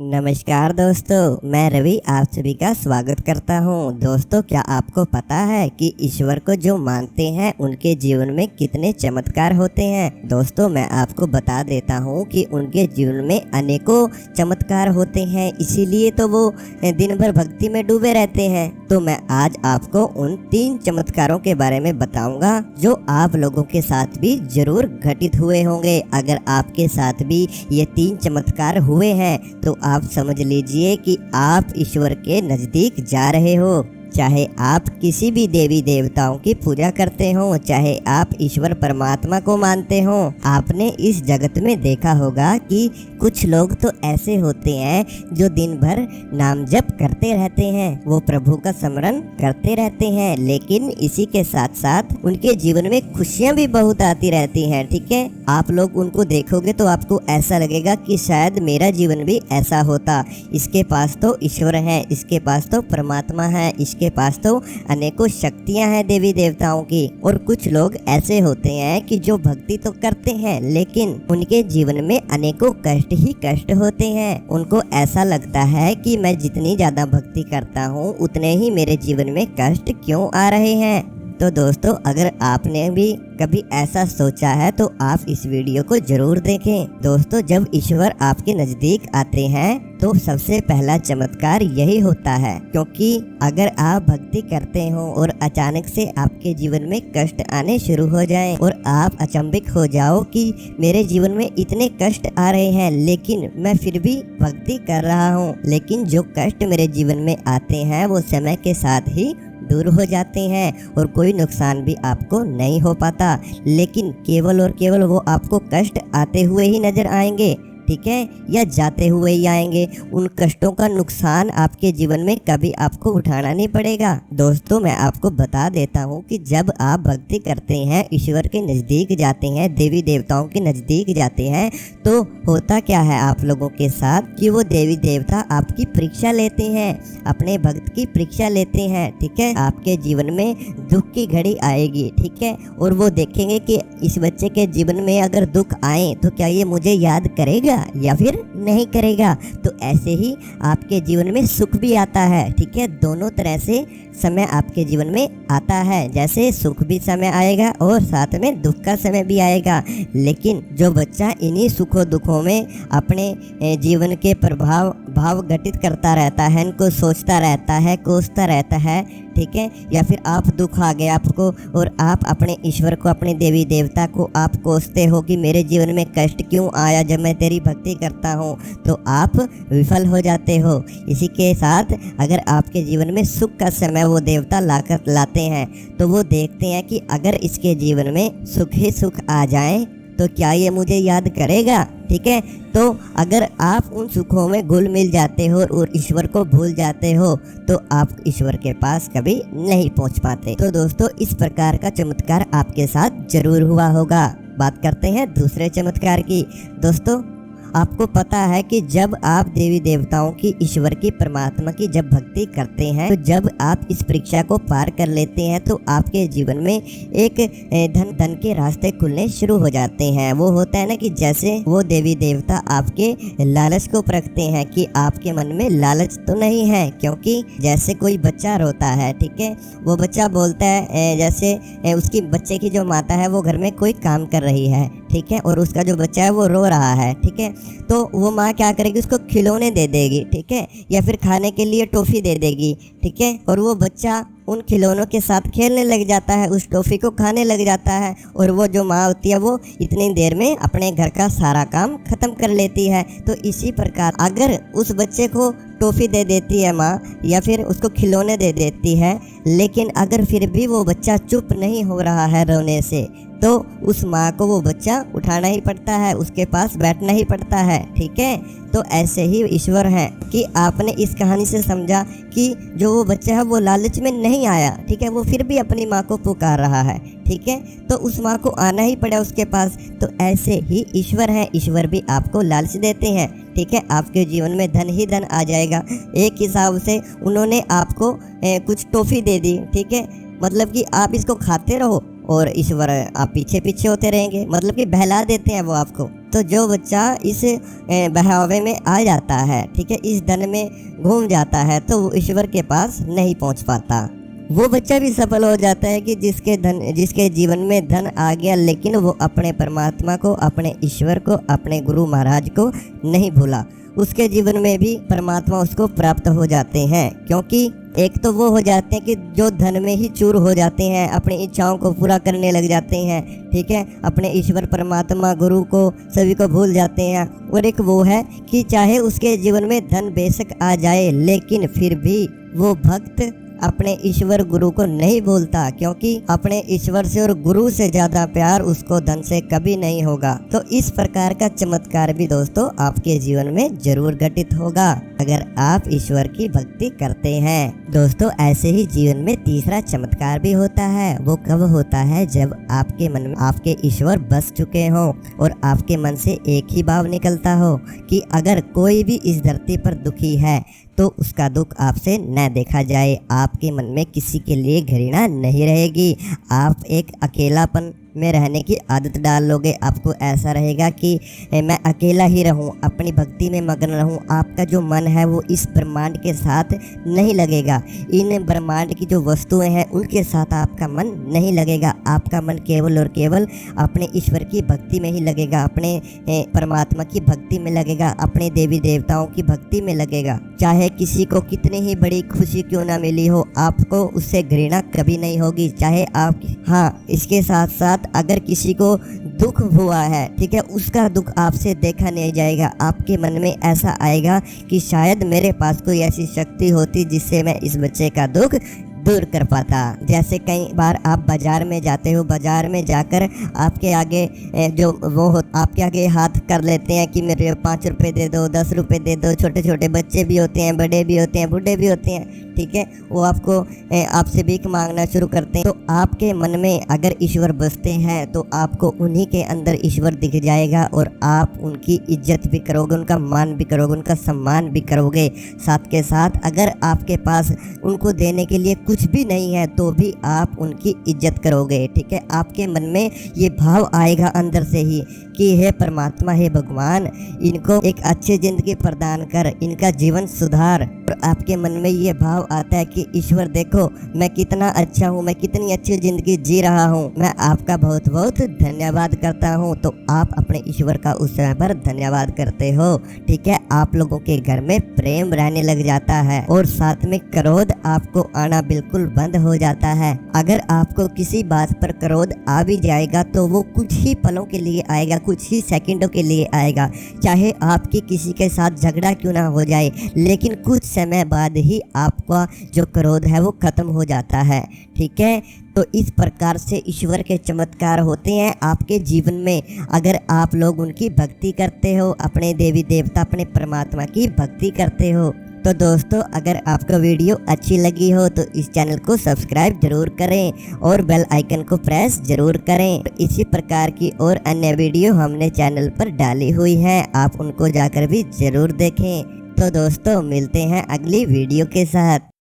नमस्कार दोस्तों, मैं रवि आप सभी का स्वागत करता हूं। दोस्तों, क्या आपको पता है कि ईश्वर को जो मानते हैं उनके जीवन में कितने चमत्कार होते हैं। दोस्तों, मैं आपको बता देता हूं कि उनके जीवन में अनेकों चमत्कार होते हैं, इसीलिए तो वो दिन भर भक्ति में डूबे रहते हैं। तो मैं आज आपको उन 3 चमत्कारों के बारे में बताऊंगा जो आप लोगों के साथ भी जरूर घटित हुए होंगे। अगर आपके साथ भी ये 3 चमत्कार हुए हैं तो आप समझ लीजिए कि आप ईश्वर के नज़दीक जा रहे हो। चाहे आप किसी भी देवी देवताओं की पूजा करते हो, चाहे आप ईश्वर परमात्मा को मानते हो, आपने इस जगत में देखा होगा कि कुछ लोग तो ऐसे होते हैं जो दिन भर नाम जप करते रहते हैं, वो प्रभु का स्मरण करते रहते हैं, लेकिन इसी के साथ साथ उनके जीवन में खुशियां भी बहुत आती रहती हैं। ठीक है, आप लोग उनको देखोगे तो आपको ऐसा लगेगा कि शायद मेरा जीवन भी ऐसा होता। इसके पास तो ईश्वर है, इसके पास तो परमात्मा है, के पास तो अनेकों शक्तियां हैं देवी देवताओं की। और कुछ लोग ऐसे होते हैं कि जो भक्ति तो करते हैं लेकिन उनके जीवन में अनेकों कष्ट ही कष्ट होते हैं। उनको ऐसा लगता है कि मैं जितनी ज्यादा भक्ति करता हूँ उतने ही मेरे जीवन में कष्ट क्यों आ रहे हैं। तो दोस्तों, अगर आपने भी कभी ऐसा सोचा है तो आप इस वीडियो को जरूर देखें। दोस्तों, जब ईश्वर आपके नजदीक आते हैं तो सबसे पहला चमत्कार यही होता है, क्योंकि अगर आप भक्ति करते हो और अचानक से आपके जीवन में कष्ट आने शुरू हो जाएं और आप अचंभित हो जाओ कि मेरे जीवन में इतने कष्ट आ रहे हैं लेकिन मैं फिर भी भक्ति कर रहा हूँ, लेकिन जो कष्ट मेरे जीवन में आते हैं वो समय के साथ ही दूर हो जाते हैं और कोई नुकसान भी आपको नहीं हो पाता, लेकिन केवल और केवल वो आपको कष्ट आते हुए ही नजर आएंगे। ठीक है, या जाते हुए ही आएंगे। उन कष्टों का नुकसान आपके जीवन में कभी आपको उठाना नहीं पड़ेगा। दोस्तों, मैं आपको बता देता हूँ कि जब आप भक्ति करते हैं, ईश्वर के नज़दीक जाते हैं, देवी देवताओं के नज़दीक जाते हैं, तो होता क्या है आप लोगों के साथ कि वो देवी देवता आपकी परीक्षा लेते हैं, अपने भक्त की परीक्षा लेते हैं। ठीक है, आपके जीवन में दुख की घड़ी आएगी। ठीक है, और वो देखेंगे कि इस बच्चे के जीवन में अगर दुख आए तो क्या ये मुझे याद करेगा या फिर नहीं करेगा। तो ऐसे ही आपके जीवन में सुख भी आता है। ठीक है, दोनों तरह से समय आपके जीवन में आता है, जैसे सुख भी समय आएगा और साथ में दुख का समय भी आएगा। लेकिन जो बच्चा इन्हीं सुखों दुखों में अपने जीवन के भाव घटित करता रहता है, इनको सोचता रहता है, कोसता रहता है, ठीक है, या फिर आप दुख आ गया आपको और आप अपने ईश्वर को, अपने देवी देवता को आप कोसते हो कि मेरे जीवन में कष्ट क्यों आया जब मैं तेरी भक्ति करता हूँ, तो आप विफल हो जाते हो। इसी के साथ अगर आपके जीवन में सुख का समय वो देवता लाते हैं तो वो देखते हैं कि अगर इसके जीवन में सुख ही सुख आ जाए तो क्या ये मुझे याद करेगा। ठीक है, तो अगर आप उन सुखों में घुल मिल जाते हो और ईश्वर को भूल जाते हो तो आप ईश्वर के पास कभी नहीं पहुंच पाते। तो दोस्तों, इस प्रकार का चमत्कार आपके साथ जरूर हुआ होगा। बात करते हैं दूसरे चमत्कार की। दोस्तों, आपको पता है कि जब आप देवी देवताओं की, ईश्वर की, परमात्मा की जब भक्ति करते हैं तो जब आप इस परीक्षा को पार कर लेते हैं तो आपके जीवन में एक धन के रास्ते खुलने शुरू हो जाते हैं। वो होता है ना कि जैसे वो देवी देवता आपके लालच को परखते हैं कि आपके मन में लालच तो नहीं है, क्योंकि जैसे कोई बच्चा रोता है, ठीक है, वो बच्चा बोलता है, जैसे उसकी बच्चे की जो माता है वो घर में कोई काम कर रही है, ठीक है, और उसका जो बच्चा है वो रो रहा है, ठीक है, तो वो माँ क्या करेगी, उसको खिलौने दे देगी, ठीक है, या फिर खाने के लिए टॉफ़ी दे देगी, ठीक है, और वो बच्चा उन खिलौनों के साथ खेलने लग जाता है, उस टॉफ़ी को खाने लग जाता है, और वो जो माँ होती है वो इतनी देर में अपने घर का सारा काम ख़त्म कर लेती है। तो इसी प्रकार अगर उस बच्चे को टॉफ़ी दे देती है माँ या फिर उसको खिलौने दे देती है, लेकिन अगर फिर भी वो बच्चा चुप नहीं हो रहा है रोने से, तो उस माँ को वो बच्चा उठाना ही पड़ता है, उसके पास बैठना ही पड़ता है। ठीक है, तो ऐसे ही ईश्वर है कि आपने इस कहानी से समझा कि जो वो बच्चा है वो लालच में नहीं आया, ठीक है, वो फिर भी अपनी माँ को पुकार रहा है, ठीक है, तो उस माँ को आना ही पड़ा उसके पास। तो ऐसे ही ईश्वर है, ईश्वर भी आपको लालच देते हैं, ठीक है, आपके जीवन में धन ही धन आ जाएगा। एक हिसाब से उन्होंने आपको कुछ टॉफ़ी दे दी, ठीक है, मतलब कि आप इसको खाते रहो और ईश्वर आप पीछे पीछे होते रहेंगे, मतलब कि बहला देते हैं वो आपको। तो जो बच्चा इस बहावे में आ जाता है, ठीक है, इस धन में घूम जाता है, तो वो ईश्वर के पास नहीं पहुंच पाता। वो बच्चा भी सफल हो जाता है कि जिसके जीवन में धन आ गया, लेकिन वो अपने परमात्मा को, अपने ईश्वर को, अपने गुरु महाराज को नहीं भूला। उसके जीवन में भी परमात्मा उसको प्राप्त हो जाते हैं, क्योंकि एक तो वो हो जाते हैं कि जो धन में ही चूर हो जाते हैं, अपनी इच्छाओं को पूरा करने लग जाते हैं, ठीक है, अपने ईश्वर परमात्मा गुरु को सभी को भूल जाते हैं। और एक वो है कि चाहे उसके जीवन में धन बेशक आ जाए, लेकिन फिर भी वो भक्त अपने ईश्वर गुरु को नहीं भूलता, क्योंकि अपने ईश्वर से और गुरु से ज्यादा प्यार उसको धन से कभी नहीं होगा। तो इस प्रकार का चमत्कार भी दोस्तों आपके जीवन में जरूर घटित होगा अगर आप ईश्वर की भक्ति करते हैं। दोस्तों ऐसे ही जीवन में तीसरा चमत्कार भी होता है। वो कब होता है? जब आपके मन में आपके ईश्वर बस चुके हो और आपके मन से एक ही भाव निकलता हो कि अगर कोई भी इस धरती पर दुखी है तो उसका दुख आपसे न देखा जाए। आपके मन में किसी के लिए घृणा नहीं रहेगी। आप एक अकेलापन में रहने की आदत डाल लोगे। आपको ऐसा रहेगा कि मैं अकेला ही रहूं, अपनी भक्ति में मग्न रहूं। आपका जो मन है वो इस ब्रह्मांड के साथ नहीं लगेगा। इन ब्रह्मांड की जो वस्तुएं हैं उनके साथ आपका मन नहीं लगेगा। आपका मन केवल और केवल अपने ईश्वर की भक्ति में ही लगेगा, अपने परमात्मा की भक्ति में लगेगा, अपने देवी देवताओं की भक्ति में लगेगा। चाहे किसी को कितनी ही बड़ी खुशी क्यों ना मिली हो, आपको उससे घृणा कभी नहीं होगी। चाहे आप, हाँ, इसके साथ साथ अगर किसी को दुख हुआ है, ठीक है, उसका दुख आपसे देखा नहीं जाएगा। आपके मन में ऐसा आएगा कि शायद मेरे पास कोई ऐसी शक्ति होती जिससे मैं इस बच्चे का दुख दूर कर पाता। जैसे कई बार आप बाजार में जाते हो, बाजार में जाकर आपके आगे जो वो आपके आगे हाथ कर लेते हैं कि मेरे 5 रुपए दे दो, 10 रुपए दे दो। छोटे छोटे बच्चे भी होते हैं, बड़े भी होते हैं, बूढ़े भी होते हैं, ठीक है, वो आपसे भीख मांगना शुरू करते हैं। तो आपके मन में अगर ईश्वर बसते हैं तो आपको उन्हीं के अंदर ईश्वर दिख जाएगा और आप उनकी इज्जत भी करोगे, उनका मान भी करोगे, उनका सम्मान भी करोगे। साथ के साथ अगर आपके पास उनको देने के लिए कुछ भी नहीं है तो भी आप उनकी इज्जत करोगे, ठीक है। आपके मन में ये भाव आएगा अंदर से ही कि हे परमात्मा, हे भगवान, इनको एक अच्छी जिंदगी प्रदान कर, इनका जीवन सुधार। और आपके मन में ये भाव आता है कि ईश्वर देखो मैं कितना अच्छा हूँ, मैं कितनी अच्छी जिंदगी जी रहा हूँ, मैं आपका बहुत बहुत धन्यवाद करता हूँ। तो आप अपने ईश्वर का उस समय पर धन्यवाद करते हो, ठीक है। आप लोगों के घर में प्रेम रहने लग जाता है और साथ में क्रोध आपको आना बिल्कुल बंद हो जाता है। अगर आपको किसी बात पर क्रोध आ भी जाएगा तो वो कुछ ही पलों के लिए आएगा, कुछ ही सेकंडों के लिए आएगा। चाहे आपकी किसी के साथ झगड़ा क्यों ना हो जाए, लेकिन कुछ समय बाद ही आपका जो क्रोध है वो खत्म हो जाता है, ठीक है। तो इस प्रकार से ईश्वर के चमत्कार होते हैं आपके जीवन में अगर आप लोग उनकी भक्ति करते हो, अपने देवी देवता, अपने परमात्मा की भक्ति करते हो। तो दोस्तों अगर आपको वीडियो अच्छी लगी हो तो इस चैनल को सब्सक्राइब जरूर करें और बेल आइकन को प्रेस जरूर करें। इसी प्रकार की और अन्य वीडियो हमने चैनल पर डाली हुई है, आप उनको जाकर भी जरूर देखें। तो दोस्तों मिलते हैं अगली वीडियो के साथ।